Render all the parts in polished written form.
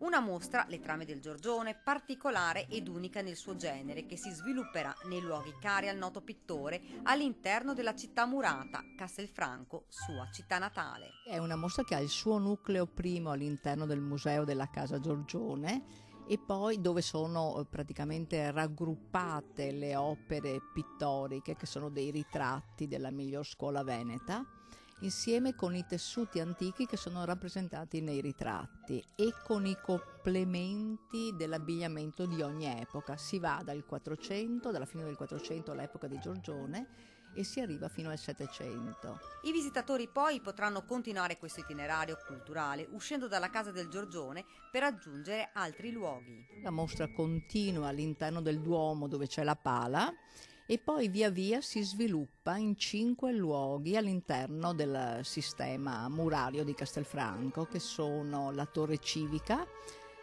Una mostra, Le trame del Giorgione, particolare ed unica nel suo genere, che si svilupperà nei luoghi cari al noto pittore all'interno della città murata, Castelfranco, sua città natale. È una mostra che ha il suo nucleo primo all'interno del Museo della Casa Giorgione e poi dove sono praticamente raggruppate le opere pittoriche che sono dei ritratti della miglior scuola veneta, insieme con i tessuti antichi che sono rappresentati nei ritratti e con i complementi dell'abbigliamento di ogni epoca. Si va dal 400, dalla fine del 400 all'epoca di Giorgione, e si arriva fino al 700. I visitatori poi potranno continuare questo itinerario culturale uscendo dalla Casa del Giorgione per raggiungere altri luoghi. La mostra continua all'interno del Duomo dove c'è la pala e poi via via si sviluppa in 5 luoghi all'interno del sistema murario di Castelfranco, che sono la Torre Civica,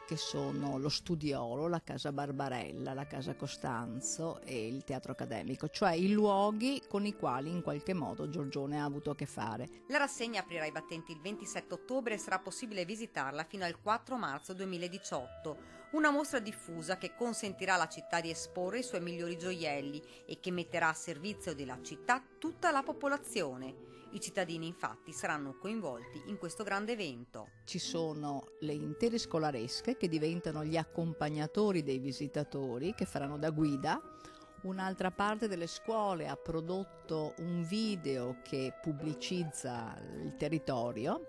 che sono lo Studiolo, la Casa Barbarella, la Casa Costanzo e il Teatro Accademico, cioè i luoghi con i quali in qualche modo Giorgione ha avuto a che fare. La rassegna aprirà i battenti il 27 ottobre e sarà possibile visitarla fino al 4 marzo 2018. Una mostra diffusa che consentirà alla città di esporre i suoi migliori gioielli e che metterà a servizio della città tutta la popolazione. I cittadini infatti saranno coinvolti in questo grande evento. Ci sono le intere scolaresche che diventano gli accompagnatori dei visitatori, che faranno da guida. Un'altra parte delle scuole ha prodotto un video che pubblicizza il territorio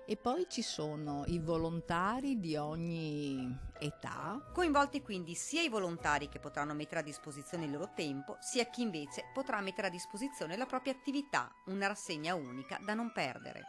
e poi ci sono i volontari di ogni età. Coinvolti quindi sia i volontari che potranno mettere a disposizione il loro tempo, sia chi invece potrà mettere a disposizione la propria attività, una rassegna unica da non perdere.